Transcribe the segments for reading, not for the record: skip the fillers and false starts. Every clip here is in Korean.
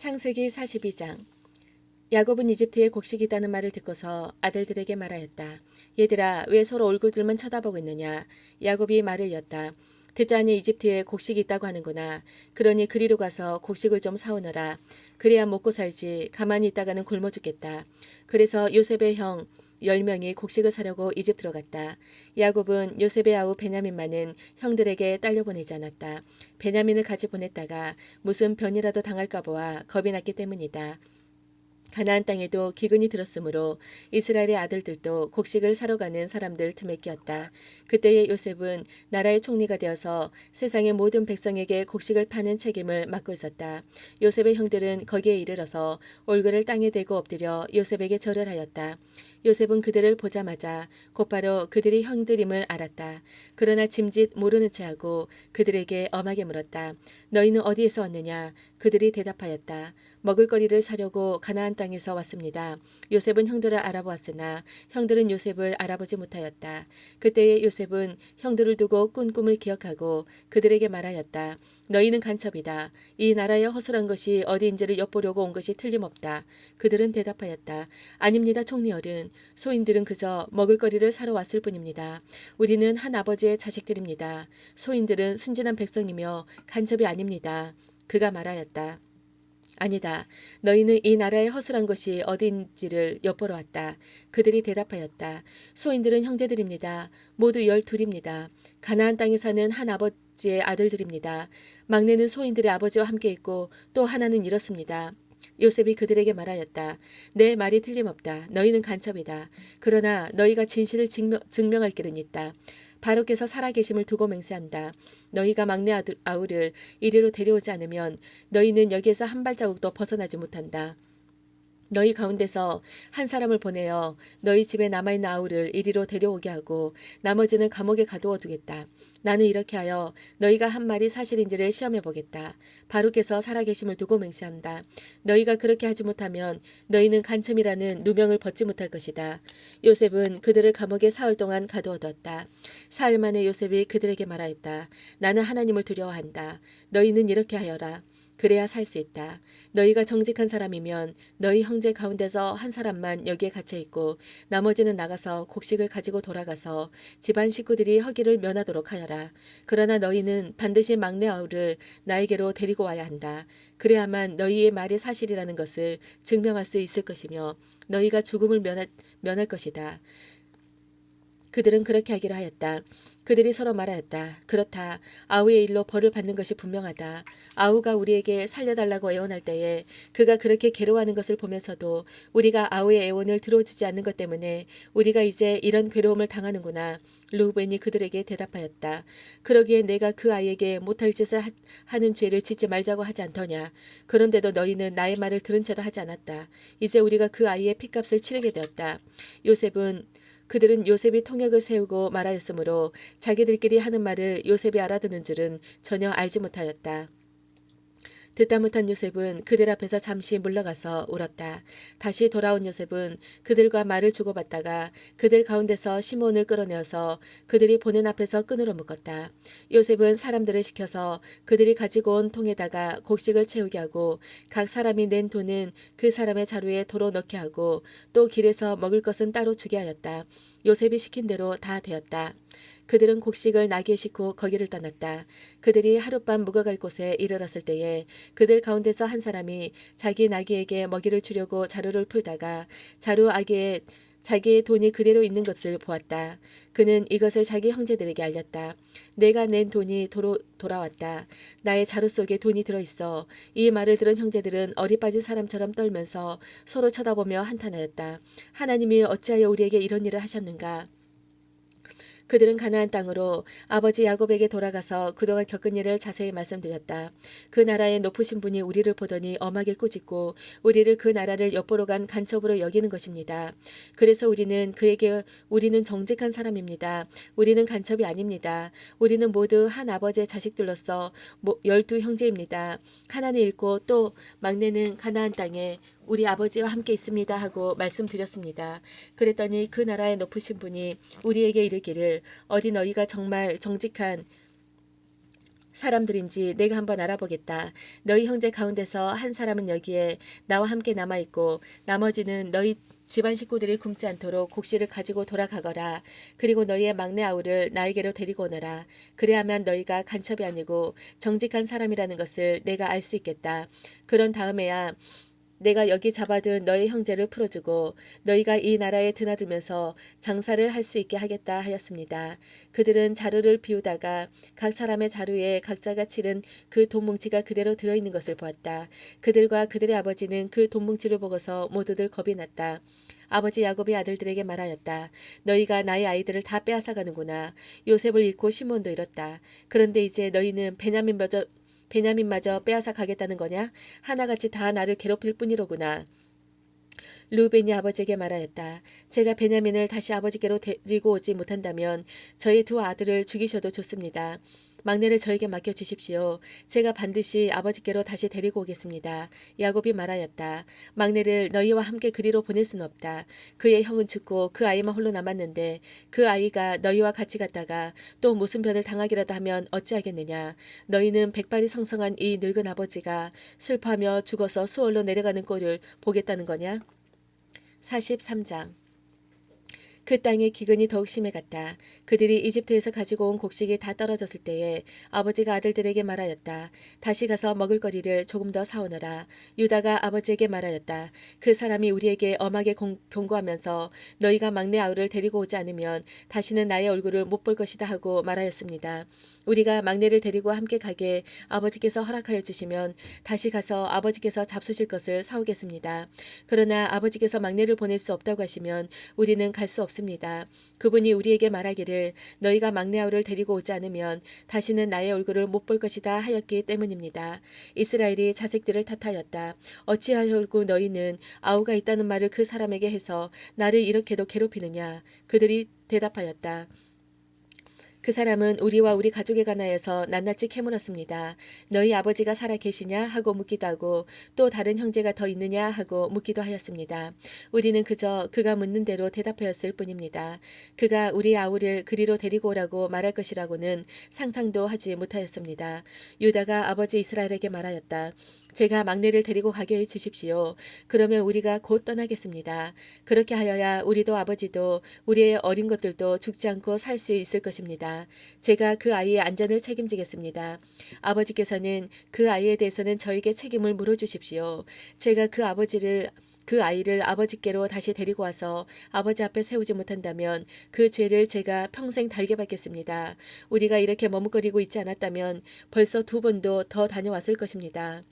창세기 42장. 야곱은 이집트에 곡식이 있다는 말을 듣고서 아들들에게 말하였다. 얘들아, 왜 서로 얼굴들만 쳐다보고 있느냐. 야곱이 말을 이었다. 듣자니 이집트에 곡식이 있다고 하는구나. 그러니 그리로 가서 곡식을 좀 사오너라. 그래야 먹고 살지. 가만히 있다가는 굶어 죽겠다. 그래서 요셉의 형 10명이 곡식을 사려고 이집트로 갔다. 야곱은 요셉의 아우 베냐민만은 형들에게 딸려보내지 않았다. 베냐민을 같이 보냈다가 무슨 변이라도 당할까 보아 겁이 났기 때문이다. 가나안 땅에도 기근이 들었으므로 이스라엘의 아들들도 곡식을 사러 가는 사람들 틈에 끼었다. 그때의 요셉은 나라의 총리가 되어서 세상의 모든 백성에게 곡식을 파는 책임을 맡고 있었다. 요셉의 형들은 거기에 이르러서 얼굴을 땅에 대고 엎드려 요셉에게 절을 하였다. 요셉은 그들을 보자마자 곧바로 그들이 형들임을 알았다. 그러나 짐짓 모르는 체하고 그들에게 엄하게 물었다. 너희는 어디에서 왔느냐? 그들이 대답하였다. 먹을거리를 사려고 가나안 땅에서 왔습니다. 요셉은 형들을 알아보았으나 형들은 요셉을 알아보지 못하였다. 그때의 요셉은 형들을 두고 꾼 꿈을 기억하고 그들에게 말하였다. 너희는 간첩이다. 이 나라의 허술한 것이 어디인지를 엿보려고 온 것이 틀림없다. 그들은 대답하였다. 아닙니다, 총리어른. 소인들은 그저 먹을거리를 사러 왔을 뿐입니다. 우리는 한 아버지의 자식들입니다. 소인들은 순진한 백성이며 간첩이 아닙니다. 그가 말하였다. 아니다. 너희는 이 나라의 허술한 것이 어디인지를 엿보러 왔다. 그들이 대답하였다. 소인들은 형제들입니다. 모두 12입니다. 가나안 땅에 사는 한 아버지의 아들들입니다. 막내는 소인들의 아버지와 함께 있고 또 하나는 이렇습니다. 요셉이 그들에게 말하였다. 내 말이 틀림없다. 너희는 간첩이다. 그러나 너희가 진실을 증명할 길은 있다. 바로께서 살아계심을 두고 맹세한다. 너희가 막내 아우를 이리로 데려오지 않으면 너희는 여기에서 한 발자국도 벗어나지 못한다. 너희 가운데서 한 사람을 보내어 너희 집에 남아있는 아우를 이리로 데려오게 하고 나머지는 감옥에 가두어 두겠다. 나는 이렇게 하여 너희가 한 말이 사실인지를 시험해 보겠다. 바로께서 살아계심을 두고 맹세한다. 너희가 그렇게 하지 못하면 너희는 간첩이라는 누명을 벗지 못할 것이다. 요셉은 그들을 감옥에 사흘 동안 가두어 두었다. 사흘 만에 요셉이 그들에게 말하였다. 나는 하나님을 두려워한다. 너희는 이렇게 하여라. 그래야 살 수 있다. 너희가 정직한 사람이면 너희 형제 가운데서 한 사람만 여기에 갇혀 있고 나머지는 나가서 곡식을 가지고 돌아가서 집안 식구들이 허기를 면하도록 하여라. 그러나 너희는 반드시 막내 아우를 나에게로 데리고 와야 한다. 그래야만 너희의 말이 사실이라는 것을 증명할 수 있을 것이며 너희가 죽음을 면할 것이다. 그들은 그렇게 하기로 하였다. 그들이 서로 말하였다. 그렇다. 아우의 일로 벌을 받는 것이 분명하다. 아우가 우리에게 살려달라고 애원할 때에 그가 그렇게 괴로워하는 것을 보면서도 우리가 아우의 애원을 들어주지 않는 것 때문에 우리가 이제 이런 괴로움을 당하는구나. 르우벤이 그들에게 대답하였다. 그러기에 내가 그 아이에게 못할 짓을 하는 죄를 짓지 말자고 하지 않더냐. 그런데도 너희는 나의 말을 들은 채도 하지 않았다. 이제 우리가 그 아이의 핏값을 치르게 되었다. 그들은 요셉이 통역을 세우고 말하였으므로 자기들끼리 하는 말을 요셉이 알아듣는 줄은 전혀 알지 못하였다. 듣다 못한 요셉은 그들 앞에서 잠시 물러가서 울었다. 다시 돌아온 요셉은 그들과 말을 주고받다가 그들 가운데서 시몬을 끌어내어서 그들이 보는 앞에서 끈으로 묶었다. 요셉은 사람들을 시켜서 그들이 가지고 온 통에다가 곡식을 채우게 하고 각 사람이 낸 돈은 그 사람의 자루에 도로 넣게 하고 또 길에서 먹을 것은 따로 주게 하였다. 요셉이 시킨 대로 다 되었다. 그들은 곡식을 나귀에 싣고 거기를 떠났다. 그들이 하룻밤 묵어갈 곳에 이르렀을 때에 그들 가운데서 한 사람이 자기 나귀에게 먹이를 주려고 자루를 풀다가 자루 아귀에 자기의 돈이 그대로 있는 것을 보았다. 그는 이것을 자기 형제들에게 알렸다. 내가 낸 돈이 돌아왔다. 나의 자루 속에 돈이 들어있어. 이 말을 들은 형제들은 어리 빠진 사람처럼 떨면서 서로 쳐다보며 한탄하였다. 하나님이 어찌하여 우리에게 이런 일을 하셨는가? 그들은 가나안 땅으로 아버지 야곱에게 돌아가서 그동안 겪은 일을 자세히 말씀드렸다. 그 나라의 높으신 분이 우리를 보더니 엄하게 꾸짖고 우리를 그 나라를 엿보러 간 간첩으로 여기는 것입니다. 그래서 우리는 정직한 사람입니다. 우리는 간첩이 아닙니다. 우리는 모두 한 아버지의 자식들로서 12 형제입니다. 하나는 잃고 또 막내는 가나안 땅에 우리 아버지와 함께 있습니다 하고 말씀드렸습니다. 그랬더니 그 나라의 높으신 분이 우리에게 이르기를 어디 너희가 정말 정직한 사람들인지 내가 한번 알아보겠다. 너희 형제 가운데서 한 사람은 여기에 나와 함께 남아있고 나머지는 너희 집안 식구들이 굶지 않도록 곡식을 가지고 돌아가거라. 그리고 너희의 막내 아우를 나에게로 데리고 오너라. 그래야만 너희가 간첩이 아니고 정직한 사람이라는 것을 내가 알 수 있겠다. 그런 다음에야 내가 여기 잡아둔 너희 형제를 풀어주고 너희가 이 나라에 드나들면서 장사를 할 수 있게 하겠다 하였습니다. 그들은 자루를 비우다가 각 사람의 자루에 각자가 치른 그 돈뭉치가 그대로 들어있는 것을 보았다. 그들과 그들의 아버지는 그 돈뭉치를 보고서 모두들 겁이 났다. 아버지 야곱이 아들들에게 말하였다. 너희가 나의 아이들을 다 빼앗아가는구나. 요셉을 잃고 시몬도 잃었다. 그런데 이제 너희는 베냐민마저 빼앗아 가겠다는 거냐? 하나같이 다 나를 괴롭힐 뿐이로구나. 루벤이 아버지에게 말하였다. 제가 베냐민을 다시 아버지께로 데리고 오지 못한다면 저희 두 아들을 죽이셔도 좋습니다. 막내를 저에게 맡겨주십시오. 제가 반드시 아버지께로 다시 데리고 오겠습니다. 야곱이 말하였다. 막내를 너희와 함께 그리로 보낼 수는 없다. 그의 형은 죽고 그 아이만 홀로 남았는데 그 아이가 너희와 같이 갔다가 또 무슨 변을 당하기라도 하면 어찌하겠느냐. 너희는 백발이 성성한 이 늙은 아버지가 슬퍼하며 죽어서 수월로 내려가는 꼴을 보겠다는 거냐? 43장 그 땅의 기근이 더욱 심해갔다. 그들이 이집트에서 가지고 온 곡식이 다 떨어졌을 때에 아버지가 아들들에게 말하였다. 다시 가서 먹을거리를 조금 더 사오너라. 유다가 아버지에게 말하였다. 그 사람이 우리에게 엄하게 경고하면서 너희가 막내 아우를 데리고 오지 않으면 다시는 나의 얼굴을 못 볼 것이다 하고 말하였습니다. 우리가 막내를 데리고 함께 가게 아버지께서 허락하여 주시면 다시 가서 아버지께서 잡수실 것을 사오겠습니다. 그러나 아버지께서 막내를 보낼 수 없다고 하시면 우리는 갈 수 없습니다. 그분이 우리에게 말하기를 너희가 막내 아우를 데리고 오지 않으면 다시는 나의 얼굴을 못 볼 것이다 하였기 때문입니다. 이스라엘이 자식들을 탓하였다. 어찌하려고 너희는 아우가 있다는 말을 그 사람에게 해서 나를 이렇게도 괴롭히느냐. 그들이 대답하였다. 그 사람은 우리와 우리 가족에 관하여서 낱낱이 캐물었습니다. 너희 아버지가 살아 계시냐 하고 묻기도 하고 또 다른 형제가 더 있느냐 하고 묻기도 하였습니다. 우리는 그저 그가 묻는 대로 대답하였을 뿐입니다. 그가 우리 아우를 그리로 데리고 오라고 말할 것이라고는 상상도 하지 못하였습니다. 유다가 아버지 이스라엘에게 말하였다. 제가 막내를 데리고 가게 해 주십시오. 그러면 우리가 곧 떠나겠습니다. 그렇게 하여야 우리도 아버지도 우리의 어린 것들도 죽지 않고 살 수 있을 것입니다. 제가 그 아이의 안전을 책임지겠습니다. 아버지께서는 그 아이에 대해서는 저에게 책임을 물어주십시오. 제가 그 아이를 아버지께로 다시 데리고 와서 아버지 앞에 세우지 못한다면 그 죄를 제가 평생 달게 받겠습니다. 우리가 이렇게 머뭇거리고 있지 않았다면 벌써 2번도 더 다녀왔을 것입니다.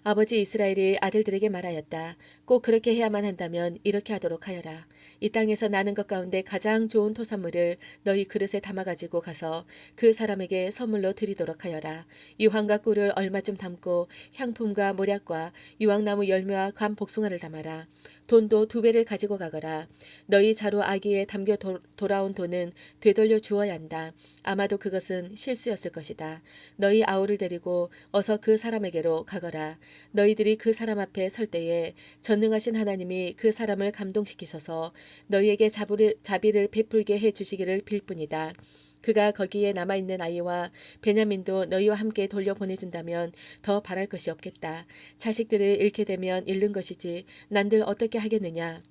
아버지 이스라엘이 아들들에게 말하였다. 꼭 그렇게 해야만 한다면 이렇게 하도록 하여라. 이 땅에서 나는 것 가운데 가장 좋은 토산물을 너희 그릇에 담아가지고 가서 그 사람에게 선물로 드리도록 하여라. 유황과 꿀을 얼마쯤 담고 향품과 모략과 유황나무 열매와 감 복숭아를 담아라. 돈도 2배를 가지고 가거라. 너희 자루 아기에 담겨 돌아온 돈은 되돌려 주어야 한다. 아마도 그것은 실수였을 것이다. 너희 아우를 데리고 어서 그 사람에게로 가거라. 너희들이 그 사람 앞에 설 때에 전능하신 하나님이 그 사람을 감동시키셔서 너희에게 자비를 베풀게 해 주시기를 빌 뿐이다. 그가 거기에 남아있는 아이와 베냐민도 너희와 함께 돌려보내준다면 더 바랄 것이 없겠다. 자식들을 잃게 되면 잃는 것이지 난들 어떻게 하겠느냐.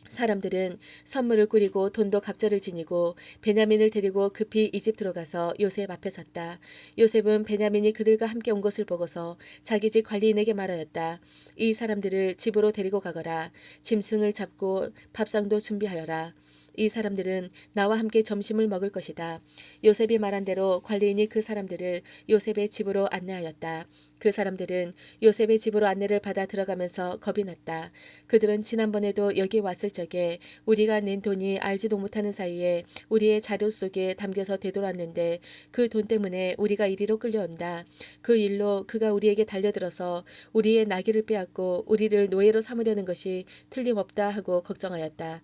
사람들은 선물을 꾸리고 돈도 갑절을 지니고 베냐민을 데리고 급히 이집트로 가서 요셉 앞에 섰다. 요셉은 베냐민이 그들과 함께 온 것을 보고서 자기 집 관리인에게 말하였다. 이 사람들을 집으로 데리고 가거라. 짐승을 잡고 밥상도 준비하여라. 이 사람들은 나와 함께 점심을 먹을 것이다. 요셉이 말한 대로 관리인이 그 사람들을 요셉의 집으로 안내하였다. 그 사람들은 요셉의 집으로 안내를 받아 들어가면서 겁이 났다. 그들은 지난번에도 여기 왔을 적에 우리가 낸 돈이 알지도 못하는 사이에 우리의 자료 속에 담겨서 되돌았는데 그 돈 때문에 우리가 이리로 끌려온다. 그 일로 그가 우리에게 달려들어서 우리의 나귀를 빼앗고 우리를 노예로 삼으려는 것이 틀림없다 하고 걱정하였다.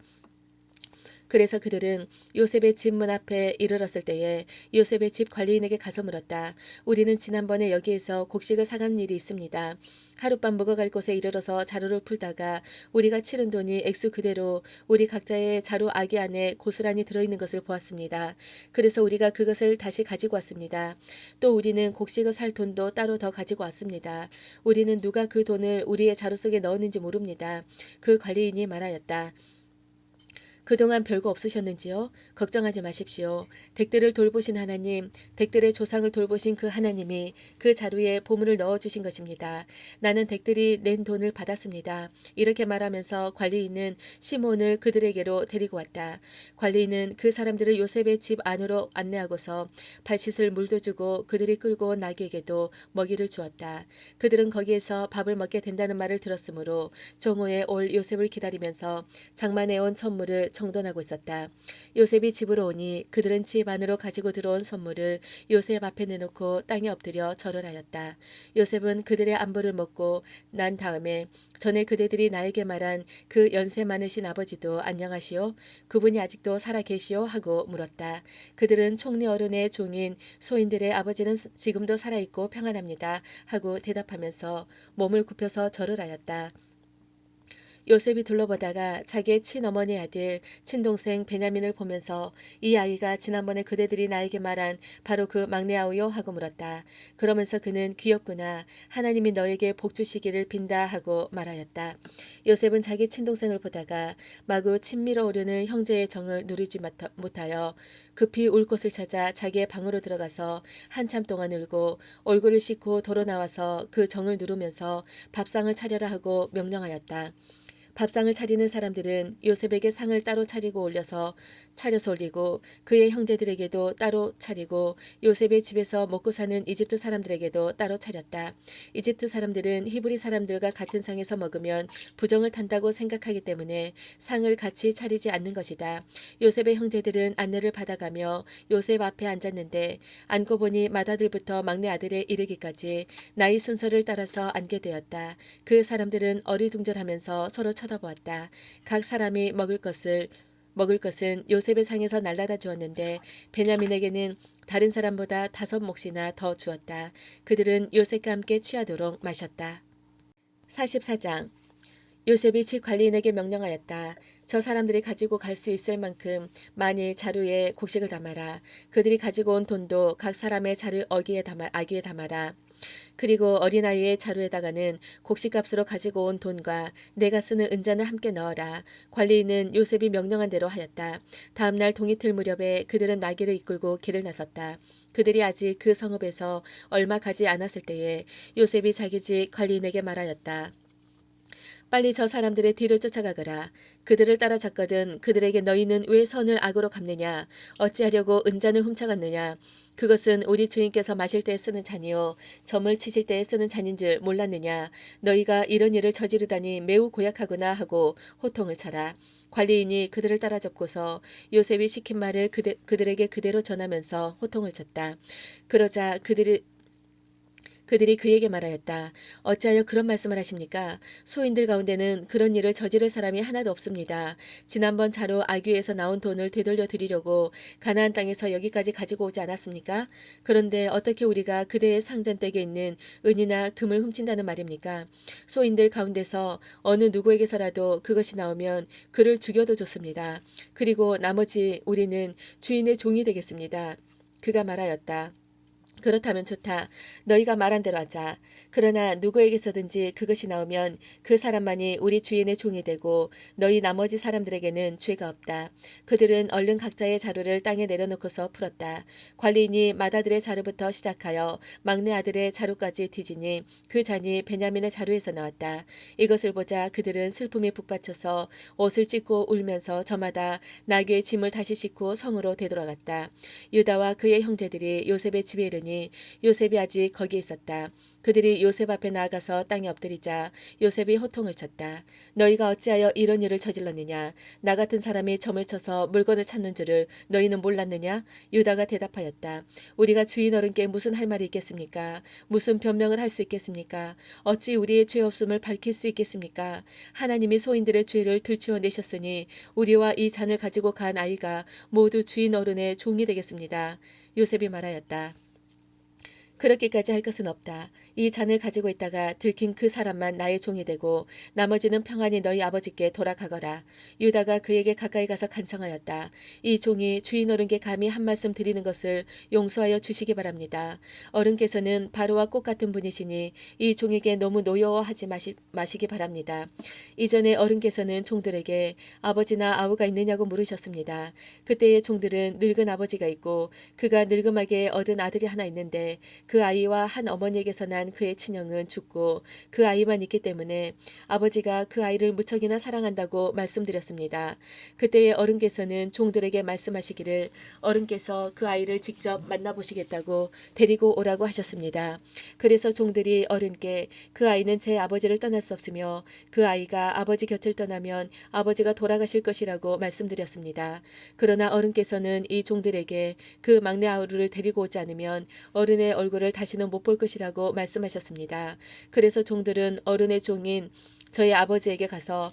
그래서 그들은 요셉의 집 문 앞에 이르렀을 때에 요셉의 집 관리인에게 가서 물었다. 우리는 지난번에 여기에서 곡식을 사간 일이 있습니다. 하룻밤 묵어갈 곳에 이르러서 자루를 풀다가 우리가 치른 돈이 액수 그대로 우리 각자의 자루 아기 안에 고스란히 들어있는 것을 보았습니다. 그래서 우리가 그것을 다시 가지고 왔습니다. 또 우리는 곡식을 살 돈도 따로 더 가지고 왔습니다. 우리는 누가 그 돈을 우리의 자루 속에 넣었는지 모릅니다. 그 관리인이 말하였다. 그동안 별거 없으셨는지요? 걱정하지 마십시오. 댁들을 돌보신 하나님, 댁들의 조상을 돌보신 그 하나님이 그 자루에 보물을 넣어주신 것입니다. 나는 댁들이 낸 돈을 받았습니다. 이렇게 말하면서 관리인은 시몬을 그들에게로 데리고 왔다. 관리인은 그 사람들을 요셉의 집 안으로 안내하고서 발 씻을 물도 주고 그들이 끌고 온 나귀에게도 먹이를 주었다. 그들은 거기에서 밥을 먹게 된다는 말을 들었으므로 정오에 올 요셉을 기다리면서 장만해 온 선물을 정돈하고 있었다. 요셉이 집으로 오니 그들은 집 안으로 가지고 들어온 선물을 요셉 앞에 내놓고 땅에 엎드려 절을 하였다. 요셉은 그들의 안부를 묻고 난 다음에 전에 그대들이 나에게 말한 그 연세 많으신 아버지도 안녕하시오? 그분이 아직도 살아 계시오? 하고 물었다. 그들은 총리 어른의 종인 소인들의 아버지는 지금도 살아있고 평안합니다. 하고 대답하면서 몸을 굽혀서 절을 하였다. 요셉이 둘러보다가 자기의 친어머니 아들 친동생 베냐민을 보면서 이 아이가 지난번에 그대들이 나에게 말한 바로 그 막내 아우요? 하고 물었다. 그러면서 그는 귀엽구나. 하나님이 너에게 복 주시기를 빈다 하고 말하였다. 요셉은 자기 친동생을 보다가 마구 친밀어 오르는 형제의 정을 누리지 못하여 급히 울 곳을 찾아 자기의 방으로 들어가서 한참 동안 울고 얼굴을 씻고 도로 나와서 그 정을 누르면서 밥상을 차려라 하고 명령하였다. 밥상을 차리는 사람들은 요셉에게 상을 따로 차려서 올리고 그의 형제들에게도 따로 차리고 요셉의 집에서 먹고 사는 이집트 사람들에게도 따로 차렸다. 이집트 사람들은 히브리 사람들과 같은 상에서 먹으면 부정을 탄다고 생각하기 때문에 상을 같이 차리지 않는 것이다. 요셉의 형제들은 안내를 받아가며 요셉 앞에 앉았는데 앉고 보니 맏아들부터 막내 아들에 이르기까지 나이 순서를 따라서 앉게 되었다. 그 사람들은 어리둥절하면서 서로 쳐다보았다. 각 사람이 먹을 것은 요셉의 상에서 날라다 주었는데 베냐민에게는 다른 사람보다 5몫이나 더 주었다. 그들은 요셉과 함께 취하도록 마셨다. 44장 요셉이 집 관리인에게 명령하였다. 저 사람들이 가지고 갈 수 있을 만큼 많이 자루에 곡식을 담아라. 그들이 가지고 온 돈도 각 사람의 자루 아기에 담아라. 그리고 어린아이의 자루에다가는 곡식값으로 가지고 온 돈과 내가 쓰는 은잔을 함께 넣어라. 관리인은 요셉이 명령한 대로 하였다. 다음날 동이틀 무렵에 그들은 나귀를 이끌고 길을 나섰다. 그들이 아직 그 성읍에서 얼마 가지 않았을 때에 요셉이 자기 집 관리인에게 말하였다. 빨리 저 사람들의 뒤를 쫓아가거라. 그들을 따라잡거든 그들에게 너희는 왜 선을 악으로 갚느냐? 어찌하려고 은잔을 훔쳐갔느냐? 그것은 우리 주인께서 마실 때에 쓰는 잔이요 점을 치실 때에 쓰는 잔인 줄 몰랐느냐? 너희가 이런 일을 저지르다니 매우 고약하구나 하고 호통을 쳐라. 관리인이 그들을 따라잡고서 요셉이 시킨 말을 그들에게 그대로 전하면서 호통을 쳤다. 그러자 그들이 그에게 말하였다. 어찌하여 그런 말씀을 하십니까? 소인들 가운데는 그런 일을 저지를 사람이 하나도 없습니다. 지난번 자루 아귀에서 나온 돈을 되돌려 드리려고 가나안 땅에서 여기까지 가지고 오지 않았습니까? 그런데 어떻게 우리가 그대의 상전댁에 있는 은이나 금을 훔친다는 말입니까? 소인들 가운데서 어느 누구에게서라도 그것이 나오면 그를 죽여도 좋습니다. 그리고 나머지 우리는 주인의 종이 되겠습니다. 그가 말하였다. 그렇다면 좋다. 너희가 말한 대로 하자. 그러나 누구에게서든지 그것이 나오면 그 사람만이 우리 주인의 종이 되고 너희 나머지 사람들에게는 죄가 없다. 그들은 얼른 각자의 자루를 땅에 내려놓고서 풀었다. 관리인이 맏아들의 자루부터 시작하여 막내 아들의 자루까지 뒤지니 그 잔이 베냐민의 자루에서 나왔다. 이것을 보자 그들은 슬픔이 북받쳐서 옷을 찢고 울면서 저마다 나귀의 짐을 다시 싣고 성으로 되돌아갔다. 유다와 그의 형제들이 요셉의 집에 이르니 보니 요셉이 아직 거기 있었다. 그들이 요셉 앞에 나아가서 땅에 엎드리자 요셉이 호통을 쳤다. 너희가 어찌하여 이런 일을 저질렀느냐? 나 같은 사람이 점을 쳐서 물건을 찾는 줄을 너희는 몰랐느냐? 유다가 대답하였다. 우리가 주인 어른께 무슨 할 말이 있겠습니까? 무슨 변명을 할 수 있겠습니까? 어찌 우리의 죄 없음을 밝힐 수 있겠습니까? 하나님이 소인들의 죄를 들추어 내셨으니 우리와 이 잔을 가지고 간 아이가 모두 주인 어른의 종이 되겠습니다. 요셉이 말하였다. 그렇게까지 할 것은 없다. 이 잔을 가지고 있다가 들킨 그 사람만 나의 종이 되고 나머지는 평안히 너희 아버지께 돌아가거라. 유다가 그에게 가까이 가서 간청하였다. 이 종이 주인 어른께 감히 한 말씀 드리는 것을 용서하여 주시기 바랍니다. 어른께서는 바로와 꽃 같은 분이시니 이 종에게 너무 노여워하지 마시기 바랍니다. 이전에 어른께서는 종들에게 아버지나 아우가 있느냐고 물으셨습니다. 그때의 종들은 늙은 아버지가 있고 그가 늙음하게 얻은 아들이 하나 있는데 그 아이와 한 어머니에게서 난 그의 친형은 죽고 그 아이만 있기 때문에 아버지가 그 아이를 무척이나 사랑한다고 말씀드렸습니다. 그때의 어른께서는 종들에게 말씀하시기를 어른께서 그 아이를 직접 만나보시겠다고 데리고 오라고 하셨습니다. 그래서 종들이 어른께 그 아이는 제 아버지를 떠날 수 없으며 그 아이가 아버지 곁을 떠나면 아버지가 돌아가실 것이라고 말씀드렸습니다. 그러나 어른께서는 이 종들에게 그 막내 아우를 데리고 오지 않으면 어른의 얼굴을 다시는 못 볼 것이라고 말씀하셨습니다. 그래서 종들은 어른의 종인 저희 아버지에게 가서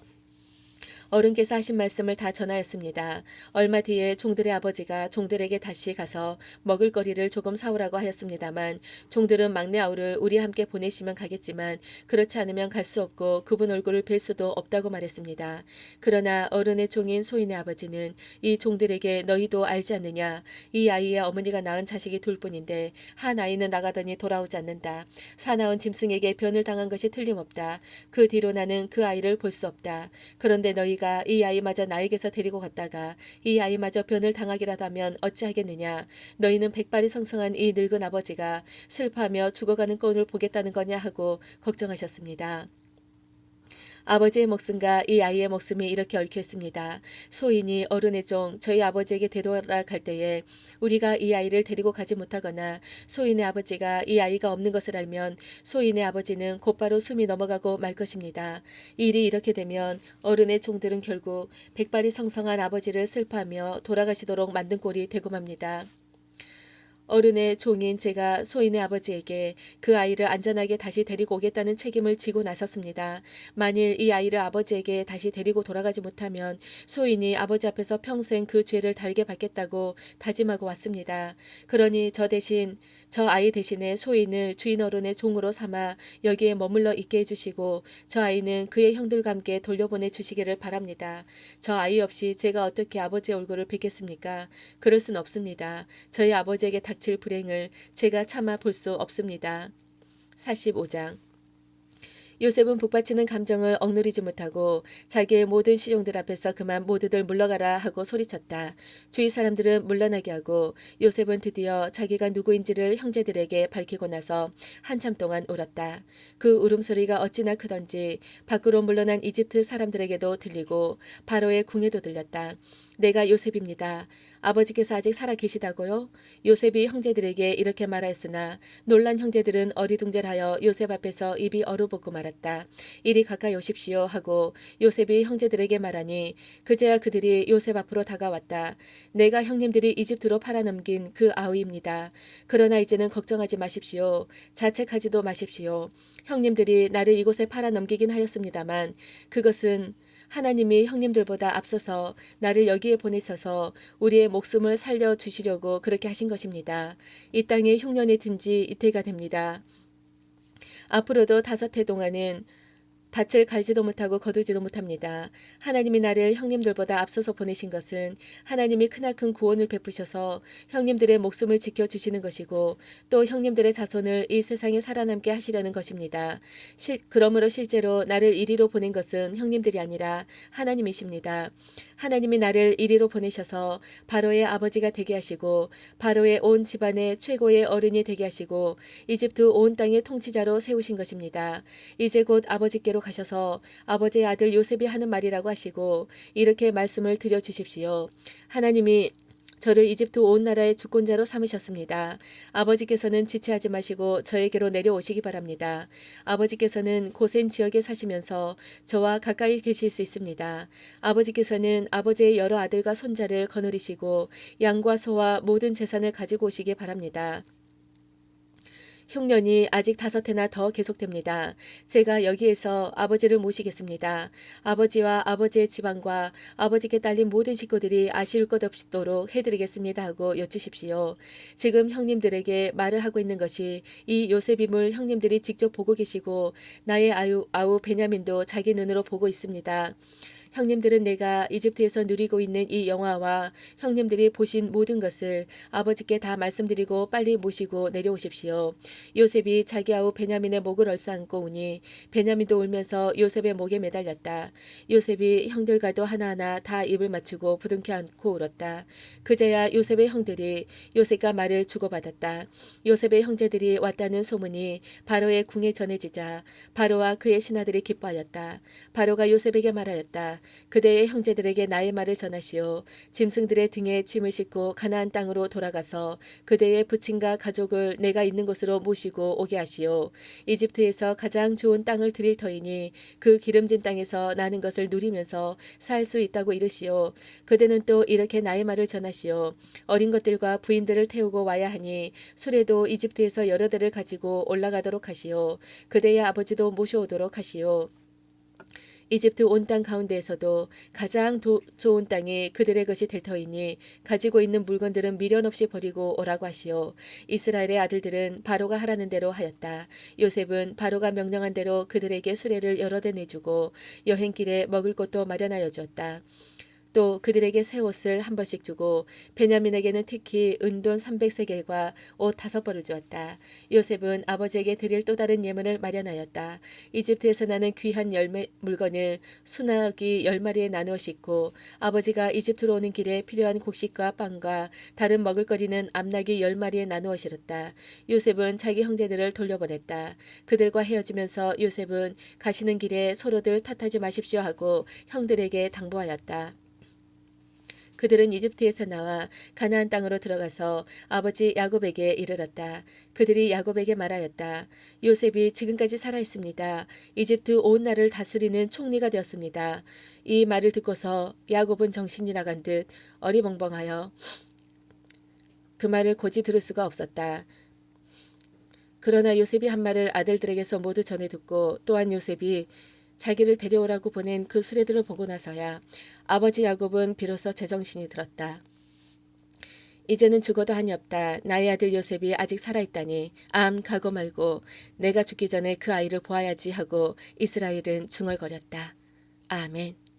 어른께서 하신 말씀을 다 전하였습니다. 얼마 뒤에 종들의 아버지가 종들에게 다시 가서 먹을거리를 조금 사오라고 하였습니다만 종들은 막내 아우를 우리와 함께 보내시면 가겠지만 그렇지 않으면 갈 수 없고 그분 얼굴을 뵐 수도 없다고 말했습니다. 그러나 어른의 종인 소인의 아버지는 이 종들에게 너희도 알지 않느냐? 이 아이의 어머니가 낳은 자식이 둘뿐인데 한 아이는 나가더니 돌아오지 않는다. 사나운 짐승에게 변을 당한 것이 틀림없다. 그 뒤로 나는 그 아이를 볼 수 없다. 그런데 너희가 이 아이마저 나에게서 데리고 갔다가 이 아이마저 변을 당하기라도 하면 어찌하겠느냐. 너희는 백발이 성성한 이 늙은 아버지가 슬퍼하며 죽어가는 꼴을 보겠다는 거냐 하고 걱정하셨습니다. 아버지의 목숨과 이 아이의 목숨이 이렇게 얽혀 있습니다. 소인이 어른의 종 저희 아버지에게 되돌아갈 때에 우리가 이 아이를 데리고 가지 못하거나 소인의 아버지가 이 아이가 없는 것을 알면 소인의 아버지는 곧바로 숨이 넘어가고 말 것입니다. 일이 이렇게 되면 어른의 종들은 결국 백발이 성성한 아버지를 슬퍼하며 돌아가시도록 만든 꼴이 되고 맙니다. 어른의 종인 제가 소인의 아버지에게 그 아이를 안전하게 다시 데리고 오겠다는 책임을 지고 나섰습니다. 만일 이 아이를 아버지에게 다시 데리고 돌아가지 못하면 소인이 아버지 앞에서 평생 그 죄를 달게 받겠다고 다짐하고 왔습니다. 그러니 저 아이 대신에 소인을 주인 어른의 종으로 삼아 여기에 머물러 있게 해주시고 저 아이는 그의 형들과 함께 돌려보내 주시기를 바랍니다. 저 아이 없이 제가 어떻게 아버지의 얼굴을 뵙겠습니까? 그럴 순 없습니다. 저희 아버지에게 닥칠 불행을 제가 참아 볼 수 없습니다. 45장 요셉은 북받치는 감정을 억누르지 못하고 자기의 모든 시종들 앞에서 그만 모두들 물러가라 하고 소리쳤다. 주위 사람들은 물러나게 하고 요셉은 드디어 자기가 누구인지를 형제들에게 밝히고 나서 한참 동안 울었다. 그 울음소리가 어찌나 크던지 밖으로 물러난 이집트 사람들에게도 들리고 바로의 궁에도 들렸다. 내가 요셉입니다. 아버지께서 아직 살아 계시다고요? 요셉이 형제들에게 이렇게 말하였으나 놀란 형제들은 어리둥절하여 요셉 앞에서 입이 얼어붙고 말았다. 이리 가까이 오십시오 하고 요셉이 형제들에게 말하니 그제야 그들이 요셉 앞으로 다가왔다. 내가 형님들이 이집트로 팔아넘긴 그 아우입니다. 그러나 이제는 걱정하지 마십시오. 자책하지도 마십시오. 형님들이 나를 이곳에 팔아넘기긴 하였습니다만 그것은 하나님이 형님들보다 앞서서 나를 여기에 보내셔서 우리의 목숨을 살려주시려고 그렇게 하신 것입니다. 이 땅에 흉년이 든 지 이태가 됩니다. 앞으로도 5해 동안은 밭을 갈지도 못하고 거두지도 못합니다. 하나님이 나를 형님들보다 앞서서 보내신 것은 하나님이 크나큰 구원을 베푸셔서 형님들의 목숨을 지켜주시는 것이고 또 형님들의 자손을 이 세상에 살아남게 하시려는 것입니다. 그러므로 실제로 나를 이리로 보낸 것은 형님들이 아니라 하나님이십니다. 하나님이 나를 이리로 보내셔서 바로의 아버지가 되게 하시고 바로의 온 집안의 최고의 어른이 되게 하시고 이집트 온 땅의 통치자로 세우신 것입니다. 이제 곧 아버지께로 가셔서 아버지의 아들 요셉이 하는 말이라고 하시고 이렇게 말씀을 드려주십시오. 하나님이 저를 이집트 온 나라의 주권자로 삼으셨습니다. 아버지께서는 지체하지 마시고 저에게로 내려오시기 바랍니다. 아버지께서는 고센 지역에 사시면서 저와 가까이 계실 수 있습니다. 아버지께서는 아버지의 여러 아들과 손자를 거느리시고 양과 소와 모든 재산을 가지고 오시기 바랍니다. 흉년이 아직 5해나 더 계속됩니다. 제가 여기에서 아버지를 모시겠습니다. 아버지와 아버지의 집안과 아버지께 딸린 모든 식구들이 아쉬울 것 없도록 해드리겠습니다 하고 여쭈십시오. 지금 형님들에게 말을 하고 있는 것이 이 요셉임을 형님들이 직접 보고 계시고 나의 아우 베냐민도 자기 눈으로 보고 있습니다. 형님들은 내가 이집트에서 누리고 있는 이 영화와 형님들이 보신 모든 것을 아버지께 다 말씀드리고 빨리 모시고 내려오십시오. 요셉이 자기 아우 베냐민의 목을 얼싸안고 오니 베냐민도 울면서 요셉의 목에 매달렸다. 요셉이 형들과도 하나하나 다 입을 맞추고 부둥켜 안고 울었다. 그제야 요셉의 형들이 요셉과 말을 주고받았다. 요셉의 형제들이 왔다는 소문이 바로의 궁에 전해지자 바로와 그의 신하들이 기뻐하였다. 바로가 요셉에게 말하였다. 그대의 형제들에게 나의 말을 전하시오. 짐승들의 등에 짐을 싣고 가나안 땅으로 돌아가서 그대의 부친과 가족을 내가 있는 곳으로 모시고 오게 하시오. 이집트에서 가장 좋은 땅을 드릴 터이니 그 기름진 땅에서 나는 것을 누리면서 살 수 있다고 이르시오. 그대는 또 이렇게 나의 말을 전하시오. 어린 것들과 부인들을 태우고 와야 하니 수레도 이집트에서 여러 대를 가지고 올라가도록 하시오. 그대의 아버지도 모셔오도록 하시오. 이집트 온 땅 가운데에서도 가장 좋은 땅이 그들의 것이 될 터이니 가지고 있는 물건들은 미련 없이 버리고 오라고 하시오. 이스라엘의 아들들은 바로가 하라는 대로 하였다. 요셉은 바로가 명령한 대로 그들에게 수레를 여러 대 내주고 여행길에 먹을 것도 마련하여 주었다. 또 그들에게 새 옷을 한 벌씩 주고 베냐민에게는 특히 은돈 300세겔과 옷 5벌을 주었다. 요셉은 아버지에게 드릴 또 다른 예물을 마련하였다. 이집트에서 나는 귀한 물건을 수나기 10마리에 나누어 싣고 아버지가 이집트로 오는 길에 필요한 곡식과 빵과 다른 먹을거리는 암나귀 10마리에 나누어 실었다. 요셉은 자기 형제들을 돌려보냈다. 그들과 헤어지면서 요셉은 가시는 길에 서로들 탓하지 마십시오 하고 형들에게 당부하였다. 그들은 이집트에서 나와 가나안 땅으로 들어가서 아버지 야곱에게 이르렀다. 그들이 야곱에게 말하였다. 요셉이 지금까지 살아있습니다. 이집트 온 나라를 다스리는 총리가 되었습니다. 이 말을 듣고서 야곱은 정신이 나간 듯 어리벙벙하여 그 말을 고지 들을 수가 없었다. 그러나 요셉이 한 말을 아들들에게서 모두 전해 듣고 또한 요셉이 자기를 데려오라고 보낸 그 수레들을 보고 나서야 아버지 야곱은 비로소 제정신이 들었다. 이제는 죽어도 한이 없다. 나의 아들 요셉이 아직 살아있다니 가고 말고 내가 죽기 전에 그 아이를 보아야지 하고 이스라엘은 중얼거렸다. 아멘.